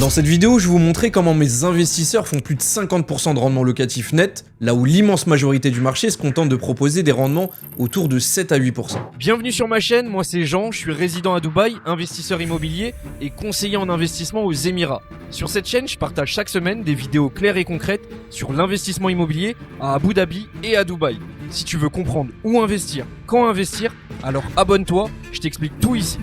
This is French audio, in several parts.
Dans cette vidéo, je vais vous montrer comment mes investisseurs font plus de 50% de rendement locatif net, là où l'immense majorité du marché se contente de proposer des rendements autour de 7 à 8%. Bienvenue sur ma chaîne, moi c'est Jean, je suis résident à Dubaï, investisseur immobilier et conseiller en investissement aux Émirats. Sur cette chaîne, je partage chaque semaine des vidéos claires et concrètes sur l'investissement immobilier à Abu Dhabi et à Dubaï. Si tu veux comprendre où investir, quand investir, alors abonne-toi, je t'explique tout ici.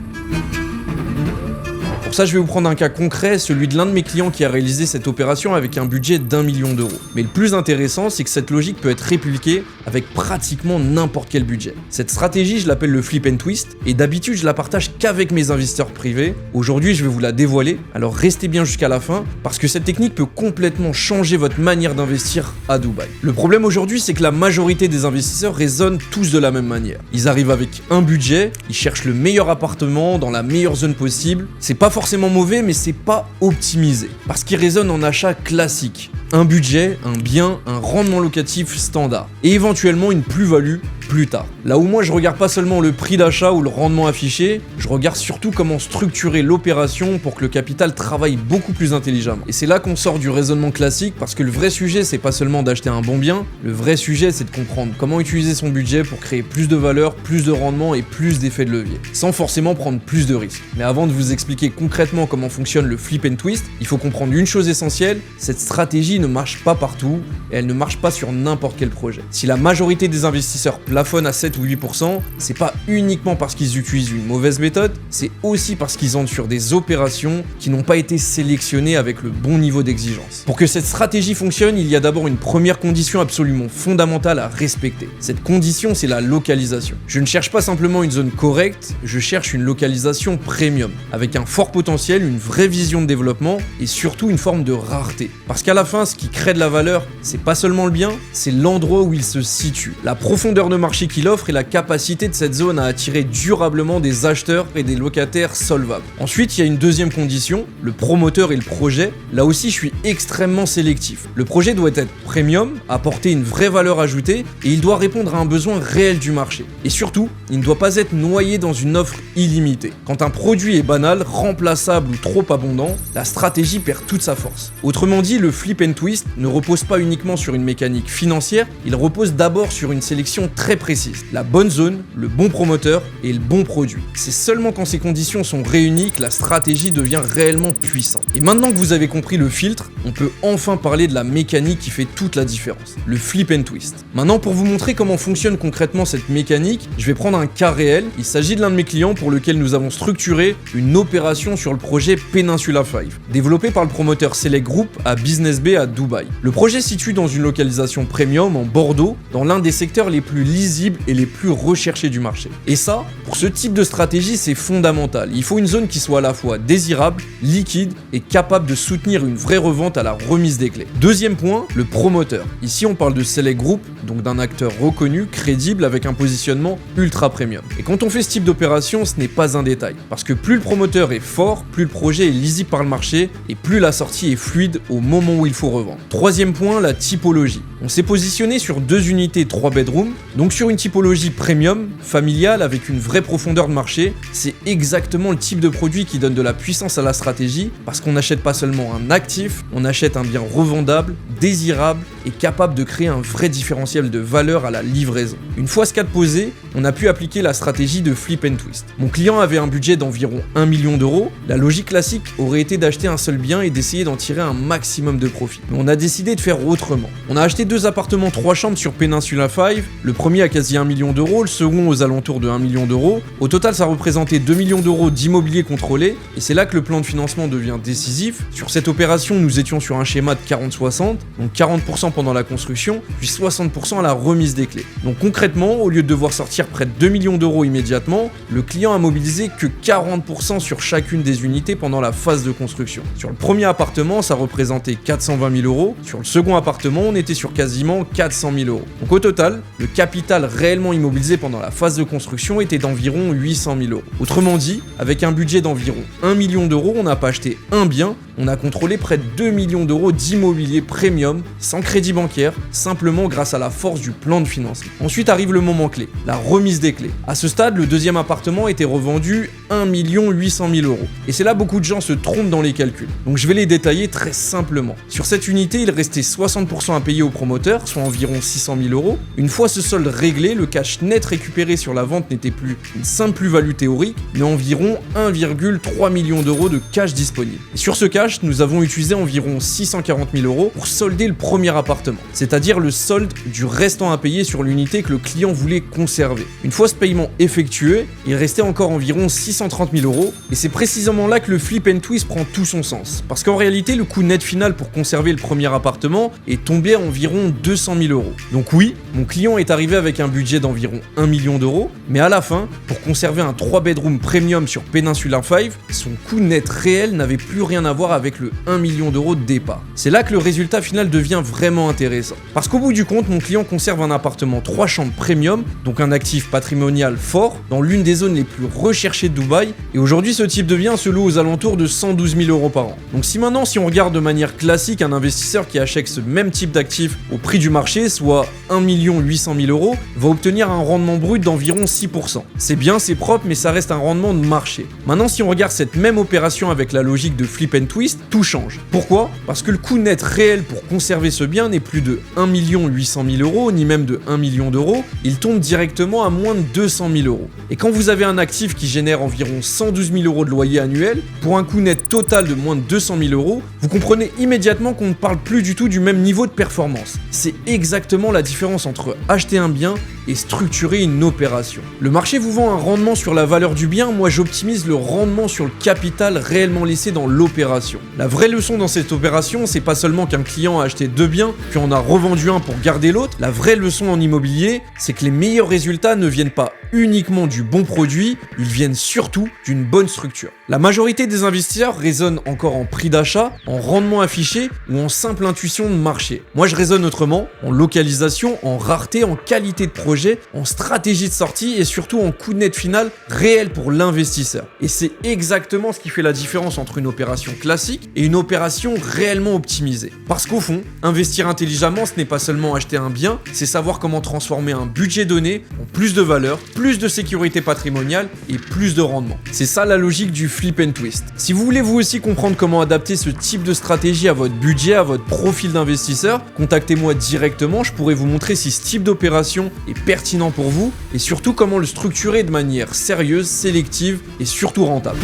Pour ça, je vais vous prendre un cas concret, celui de l'un de mes clients qui a réalisé cette opération avec un budget d'1 million d'euros. Mais le plus intéressant, c'est que cette logique peut être répliquée avec pratiquement n'importe quel budget. Cette stratégie, je l'appelle le flip and twist, et d'habitude, je la partage qu'avec mes investisseurs privés. Aujourd'hui, je vais vous la dévoiler, alors restez bien jusqu'à la fin, parce que cette technique peut complètement changer votre manière d'investir à Dubaï. Le problème aujourd'hui, c'est que la majorité des investisseurs raisonnent tous de la même manière. Ils arrivent avec un budget, ils cherchent le meilleur appartement dans la meilleure zone possible. C'est pas forcément mauvais, mais c'est pas optimisé. Parce qu'il résonne en achat classique. Un budget, un bien, un rendement locatif standard. Et éventuellement une plus-value plus tard. Là où moi je regarde pas seulement le prix d'achat ou le rendement affiché, je regarde surtout comment structurer l'opération pour que le capital travaille beaucoup plus intelligemment. Et c'est là qu'on sort du raisonnement classique, parce que le vrai sujet c'est pas seulement d'acheter un bon bien, le vrai sujet c'est de comprendre comment utiliser son budget pour créer plus de valeur, plus de rendement et plus d'effets de levier, sans forcément prendre plus de risques. Mais avant de vous expliquer concrètement comment fonctionne le flip and twist, il faut comprendre une chose essentielle, cette stratégie ne marche pas partout et elle ne marche pas sur n'importe quel projet. Si la majorité des investisseurs plafonnent à 7 ou 8%, c'est pas uniquement parce qu'ils utilisent une mauvaise méthode, c'est aussi parce qu'ils entrent sur des opérations qui n'ont pas été sélectionnées avec le bon niveau d'exigence. Pour que cette stratégie fonctionne, il y a d'abord une première condition absolument fondamentale à respecter. Cette condition, c'est la localisation. Je ne cherche pas simplement une zone correcte, je cherche une localisation premium, avec un fort potentiel, une vraie vision de développement et surtout une forme de rareté. Parce qu'à la fin, ce qui crée de la valeur, c'est pas seulement le bien, c'est l'endroit où il se situe, la profondeur de marché qu'il offre et la capacité de cette zone à attirer durablement des acheteurs et des locataires solvables. Ensuite, il y a une deuxième condition, le promoteur et le projet. Là aussi, je suis extrêmement sélectif. Le projet doit être premium, apporter une vraie valeur ajoutée et il doit répondre à un besoin réel du marché. Et surtout, il ne doit pas être noyé dans une offre illimitée. Quand un produit est banal, remplaçable ou trop abondant, la stratégie perd toute sa force. Autrement dit, le flip and twist ne repose pas uniquement sur une mécanique financière, il repose d'abord sur une sélection très précise, la bonne zone, le bon promoteur et le bon produit. C'est seulement quand ces conditions sont réunies que la stratégie devient réellement puissante. Et maintenant que vous avez compris le filtre, on peut enfin parler de la mécanique qui fait toute la différence, le flip and twist. Maintenant, pour vous montrer comment fonctionne concrètement cette mécanique, je vais prendre un cas réel. Il s'agit de l'un de mes clients pour lequel nous avons structuré une opération sur le projet Peninsula 5, développé par le promoteur Select Group à Business Bay à Dubaï. Le projet se situe dans une localisation premium en Bordeaux, dans l'un des secteurs les plus lisibles et les plus recherchés du marché. Et ça, pour ce type de stratégie, c'est fondamental. Il faut une zone qui soit à la fois désirable, liquide et capable de soutenir une vraie revente à la remise des clés. Deuxième point, le promoteur. Ici, on parle de Select Group, donc d'un acteur reconnu, crédible, avec un positionnement ultra premium. Et quand on fait ce type d'opération, ce n'est pas un détail, parce que plus le promoteur est fort, plus le projet est lisible par le marché et plus la sortie est fluide au moment où il faut revendre. Troisième point, la typologie. On s'est positionné sur 2 unités 3 bedrooms, donc sur une typologie premium, familiale, avec une vraie profondeur de marché. C'est exactement le type de produit qui donne de la puissance à la stratégie, parce qu'on n'achète pas seulement un actif, on achète un bien revendable, désirable et capable de créer un vrai différentiel de valeur à la livraison. Une fois ce cadre posé, on a pu appliquer la stratégie de flip and twist. Mon client avait un budget d'environ 1 million d'euros. La logique classique aurait été d'acheter un seul bien et d'essayer d'en tirer un maximum de profit. Mais on a décidé de faire autrement. On a acheté 2 appartements 3 chambres sur Peninsula 5, le premier à quasi 1 million d'euros, le second aux alentours de 1 million d'euros. Au total, ça représentait 2 millions d'euros d'immobilier contrôlé, et c'est là que le plan de financement devient décisif. Sur cette opération, nous étions sur un schéma de 40-60, donc 40% pendant la construction, puis 60% à la remise des clés. Donc concrètement, au lieu de devoir sortir près de 2 millions d'euros immédiatement, le client a mobilisé que 40% sur chacune des unités pendant la phase de construction. Sur le premier appartement, ça représentait 420 000 euros. Sur le second appartement, on était sur quasiment 400 000 euros. Donc au total, le capital réellement immobilisé pendant la phase de construction était d'environ 800 000 euros. Autrement dit, avec un budget d'environ 1 million d'euros, on n'a pas acheté un bien, on a contrôlé près de 2 millions d'euros d'immobilier premium, sans crédit bancaire, simplement grâce à la force du plan de financement. Ensuite arrive le moment clé, la remise des clés. À ce stade, le deuxième appartement était revendu 1 800 000 euros. Et c'est là beaucoup de gens se trompent dans les calculs. Donc je vais les détailler très simplement. Sur cette unité, il restait 60% à payer au promoteur, soit environ 600 000 euros. Une fois ce solde réglé, le cash net récupéré sur la vente n'était plus une simple plus-value théorique, mais environ 1,3 million d'euros de cash disponible. Et sur ce cash, nous avons utilisé environ 640 000 euros pour solder le premier appartement, c'est-à-dire le solde du restant à payer sur l'unité que le client voulait conserver. Une fois ce paiement effectué, il restait encore environ 630 000 euros, et c'est précisément là que le flip and twist prend tout son sens. Parce qu'en réalité, le coût net final pour conserver le premier appartement est tombé à environ 200 000 euros. Donc oui, mon client est arrivé avec un budget d'environ 1 million d'euros, mais à la fin, pour conserver un 3 bedroom premium sur Peninsula 5, son coût net réel n'avait plus rien à voir avec le 1 million d'euros de départ. C'est là que le résultat final devient vraiment intéressant. Parce qu'au bout du compte, mon client conserve un appartement 3 chambres premium, donc un actif patrimonial fort, dans l'une des zones les plus recherchées de Dubaï, et aujourd'hui ce type de bien se loue aux alentours de 112 000 euros par an. Donc si on regarde de manière classique un investisseur qui achète ce même type d'actif au prix du marché, soit 1 800 000 euros, va obtenir un rendement brut d'environ 6%. C'est bien, c'est propre, mais ça reste un rendement de marché. Maintenant, si on regarde cette même opération avec la logique de flip and twist, tout change. Pourquoi ? Parce que le coût net réel pour conserver ce bien n'est plus de 1 800 000 euros, ni même de 1 million d'euros, il tombe directement à moins de 200 000 euros. Et quand vous avez un actif qui génère environ 112 000 euros de loyer annuel, pour un coût net total de moins de 200 000 euros, vous comprenez immédiatement qu'on ne parle plus du tout du même niveau de performance. C'est exactement la différence entre acheter un bien et structurer une opération. Le marché vous vend un rendement sur la valeur du bien, moi j'optimise le rendement sur le capital réellement laissé dans l'opération. La vraie leçon dans cette opération, c'est pas seulement qu'un client a acheté 2 biens, puis en a revendu un pour garder l'autre. La vraie leçon en immobilier, c'est que les meilleurs résultats ne viennent pas uniquement du bon produit, ils viennent surtout d'une bonne structure. La majorité des investisseurs raisonnent encore en prix d'achat, en rendement affiché ou en simple intuition de marché. Moi je raisonne autrement, en localisation, en rareté, en qualité de projet, en stratégie de sortie et surtout en coût net final réel pour l'investisseur. Et c'est exactement ce qui fait la différence entre une opération classique et une opération réellement optimisée. Parce qu'au fond, investir intelligemment, ce n'est pas seulement acheter un bien, c'est savoir comment transformer un budget donné en plus de valeur, plus de sécurité patrimoniale et plus de rendement. C'est ça la logique du flip and twist. Si vous voulez vous aussi comprendre comment adapter ce type de stratégie à votre budget, à votre profil d'investisseur, contactez-moi directement, je pourrais vous montrer si ce type d'opération est pertinent pour vous et surtout comment le structurer de manière sérieuse, sélective et surtout rentable.